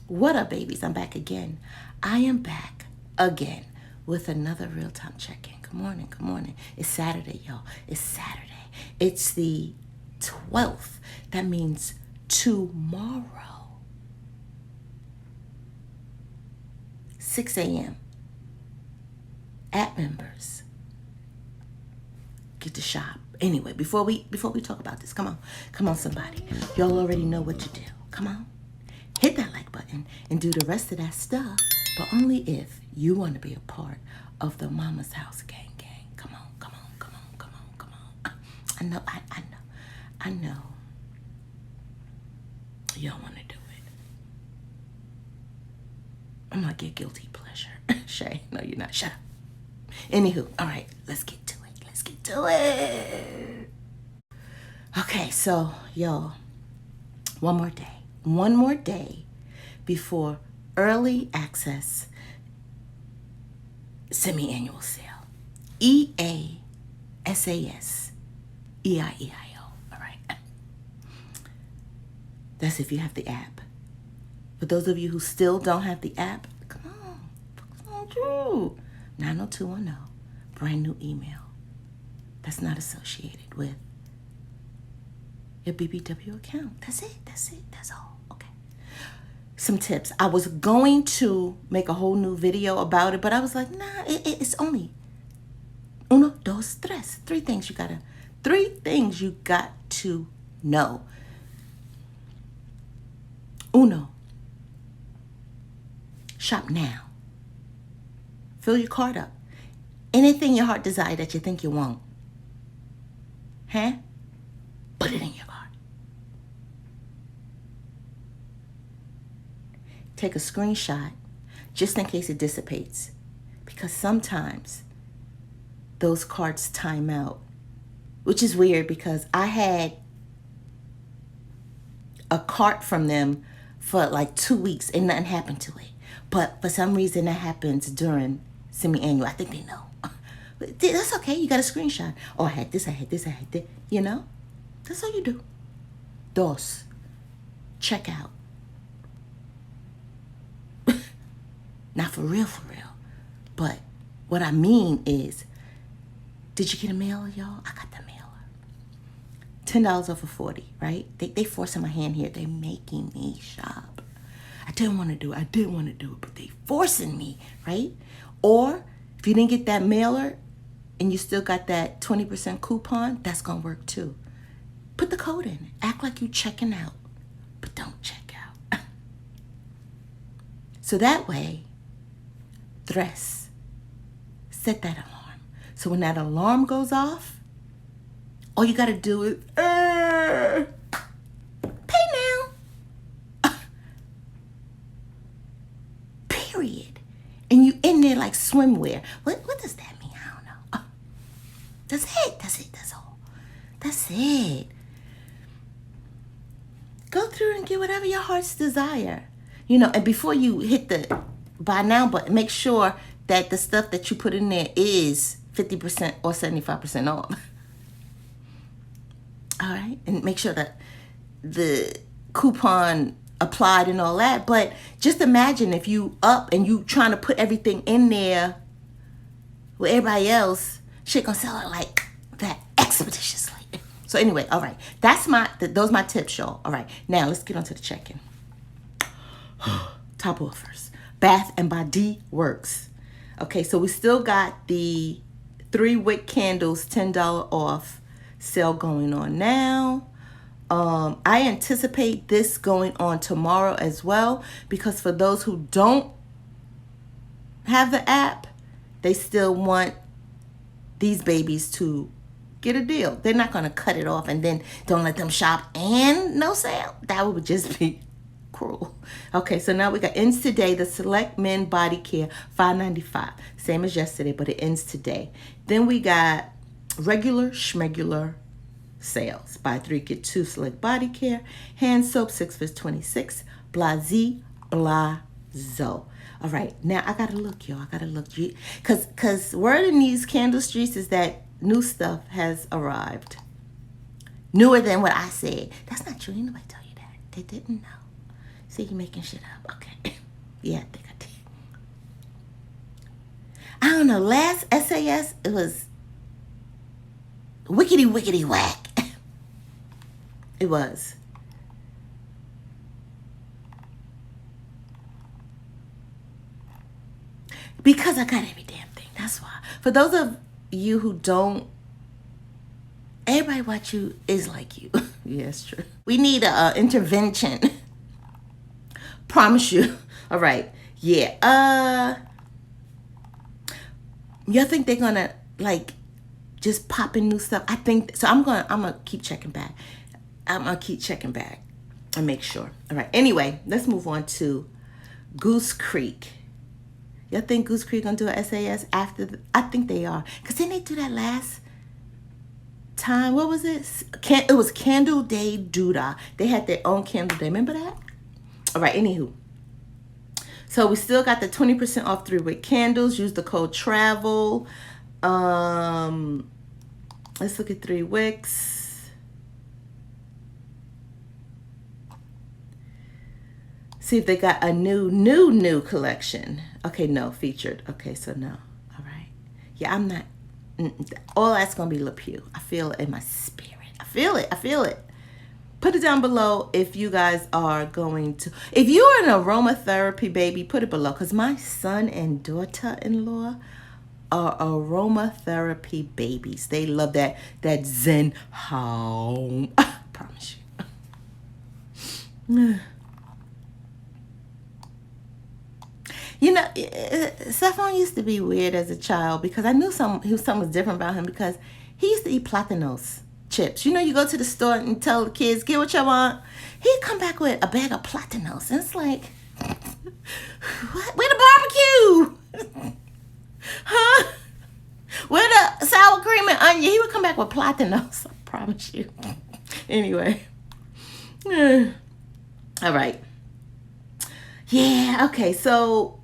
What up, babies? I'm back again. I am back again with another real-time check-in. Good morning, good morning. It's Saturday, y'all. It's Saturday. It's the 12th. That means tomorrow, 6 a.m. At members get to shop. Anyway, before we talk about this, come on, somebody. Y'all already know what to do. Come on. Hit that like button and do the rest of that stuff, but only if you want to be a part of the Mama's House gang. Come on. I know. You don't want to do it. I'm not get guilty pleasure. Shay, no, you're not. Shut up. Anywho, all right, let's get to it. Okay, so y'all, one more day before early access semi-annual sale. SAS EIEIO. All right. That's if you have the app. For those of you who still don't have the app, come on through. 90210, brand new email that's not associated with your BBW account. That's it. That's all. Okay. Some tips. I was going to make a whole new video about it, but I was like, nah, it's only uno, dos, tres. Three things you got to know. Uno, shop now. Fill your cart up. Anything your heart desires that you think you want. Put it in your cart. Take a screenshot just in case it dissipates. Because sometimes those carts time out. Which is weird because I had a cart from them for like 2 weeks and nothing happened to it. But for some reason that happens during semi-annual. I think they know. But that's okay. You got a screenshot. Oh, I had this. You know? That's all you do. Dos. Check out. Not for real. But what I mean is, did you get a mailer, y'all? I got the mailer. $10 off of 40, right? They forcing my hand here. They making me shop. I didn't want to do it, but they forcing me, right? Or if you didn't get that mailer and you still got that 20% coupon, that's going to work too. Put the code in. Act like you checking out, but don't check out. So that way, set that alarm. So when that alarm goes off, all you got to do is pay now. Period. And you in there like swimwear. What does that mean? I don't know. That's it. That's all. That's it. Go through and get whatever your heart's desire. And before you hit the buy now button, make sure that the stuff that you put in there is 50% or 75% off. All right? And make sure that the coupon applied and all that. But just imagine if you up and you trying to put everything in there with everybody else, shit gonna sell it like that expeditiously. So anyway, all right. Those my tips, y'all. All right. Now let's get on to the check-in. Top offers. Bath and Body Works. Okay, so we still got the 3-wick candles $10 off sale going on now. I anticipate this going on tomorrow as well, because for those who don't have the app, they still want these babies to get a deal. They're not going to cut it off and then don't let them shop and no sale. That would just be cruel. Okay, so now we got ends today. The Select Men Body Care, $5.95. Same as yesterday, but it ends today. Then we got regular schmegular sales. Buy 3, get 2 Select Body Care. Hand soap, 6 for $26. Blazy Blazo. All right, now I gotta look, y'all. I gotta look. Because word in these candle streets is that new stuff has arrived. Newer than what I said. That's not true. Anybody tell you that? They didn't know. See, you making shit up. Okay. Yeah, I think I did. I don't know. Last SAS, it was wickety wickety whack. It was. Because I got every damn thing. That's why. For those of you who don't, everybody watch you is like you. Yeah, it's true. We need a intervention. Promise you. All right. Yeah. Y'all think they're gonna like just pop in new stuff? I think so. I'm gonna keep checking back. I'm gonna keep checking back and make sure. All right. Anyway, let's move on to Goose Creek. Y'all think Goose Creek gonna do a SAS after? I think they are, cause didn't they do that last time? What was it? It was Candle Day Duda. They had their own Candle Day. Remember that? All right. Anywho, so we still got the 20% off 3-wick candles. Use the code TRAVEL. Let's look at 3 wicks. See if they got a new collection. Okay, no, featured. Okay, so no. All right. Yeah, I'm not. All that's going to be Le Pew. I feel it in my spirit. I feel it. Put it down below if you guys are going to. If you're an aromatherapy baby, put it below. Because my son and daughter-in-law are aromatherapy babies. They love that Zen home. I promise you. You know, Stephon used to be weird as a child because I knew something was different about him because he used to eat platanos chips. You know, you go to the store and tell the kids, get what you want. He'd come back with a bag of platanos. And it's like, what? Where the barbecue? Huh? Where the sour cream and onion? He would come back with platanos. I promise you. Anyway. All right. Yeah, okay. So,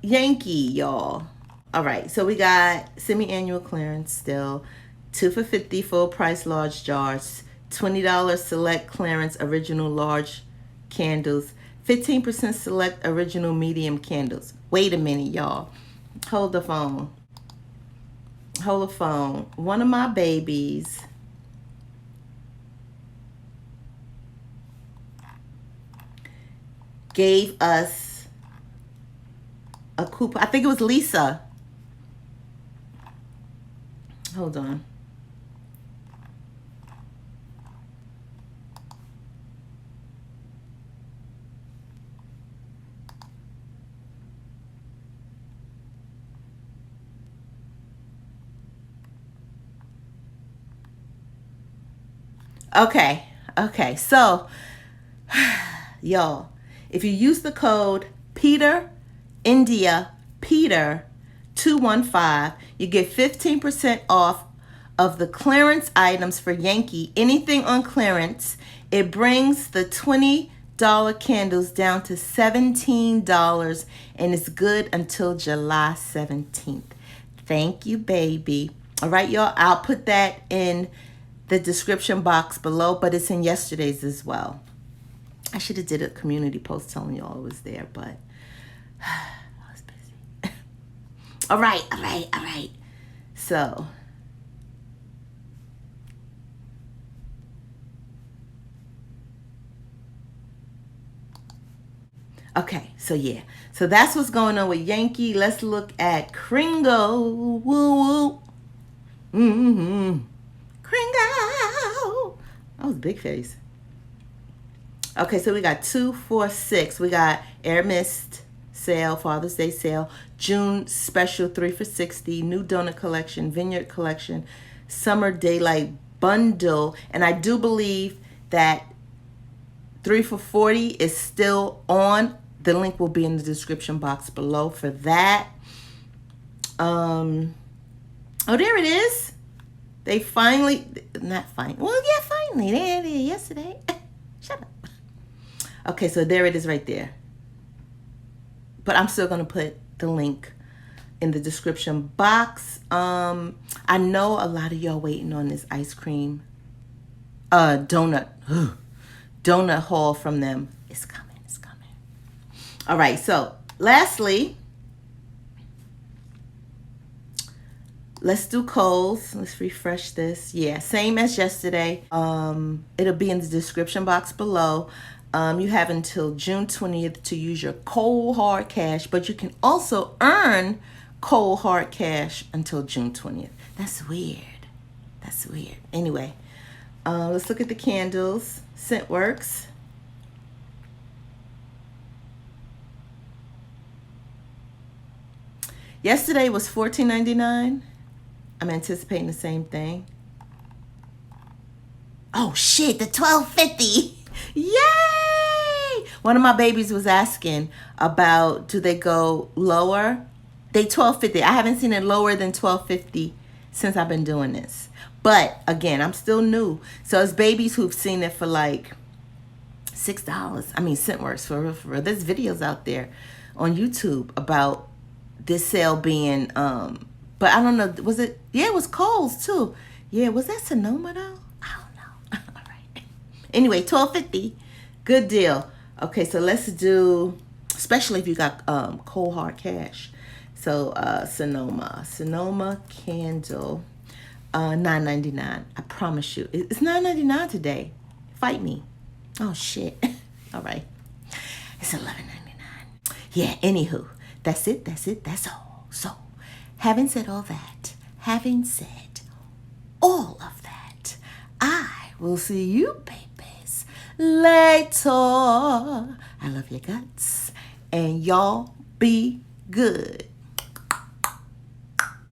Yankee, y'all. All right. So we got semi-annual clearance still. 2 for $50 full price large jars. $20 select clearance original large candles. 15% select original medium candles. Wait a minute, y'all. Hold the phone. One of my babies gave us a coupon. I think it was Lisa. Hold on. Okay. So, y'all, if you use the code Peter 215, you get 15% off of the clearance items for Yankee. Anything on clearance, it brings the $20 candles down to $17, and it's good until July 17th. Thank you, baby. All right, y'all, I'll put that in the description box below, but it's in yesterday's as well. I should have did a community post telling y'all it was there, but I was busy. All right. So, okay, so yeah. So that's what's going on with Yankee. Let's look at Kringle. Woo woo. Kringle. That was big face. Okay, so we got 2, 4, 6. We got Air Mist sale, Father's Day sale, June special 3 for $60, new donut collection, Vineyard Collection, Summer Daylight bundle, and I do believe that 3 for $40 is still on. The link will be in the description box below for that. Oh, there it is. They finally, not finally. Well, yeah, finally. They had it yesterday. Shut up. Okay, so there it is right there. But I'm still going to put the link in the description box. I know a lot of y'all waiting on this ice cream donut haul from them. It's coming. All right, so lastly, let's do Kohl's. Let's refresh this. Yeah, same as yesterday. It'll be in the description box below. You have until June 20th to use your Kohl hard cash, but you can also earn Kohl hard cash until June 20th. That's weird. That's weird. Anyway, let's look at the candles. Scentworx. Yesterday was $14.99. I'm anticipating the same thing. Oh shit, the $12.50. Yay! One of my babies was asking about, do they go lower? They $12.50. I haven't seen it lower than $12.50 since I've been doing this. But again, I'm still new. So it's babies who've seen it for like $6. I mean, Scentworx for real. There's videos out there on YouTube about this sale being, but I don't know, was it, yeah, it was Kohl's too. Yeah, was that Sonoma though? I don't know. All right. Anyway, $12.50, good deal. Okay, so let's do, especially if you got Kohl hard cash. So Sonoma Candle, $9.99. I promise you, it's $9.99 today. Fight me. Oh shit. All right, it's $11.99. Yeah. Anywho, that's it. That's all. So, having said all that, having said all of that, I will see you, babies, later. I love your guts, and y'all be good.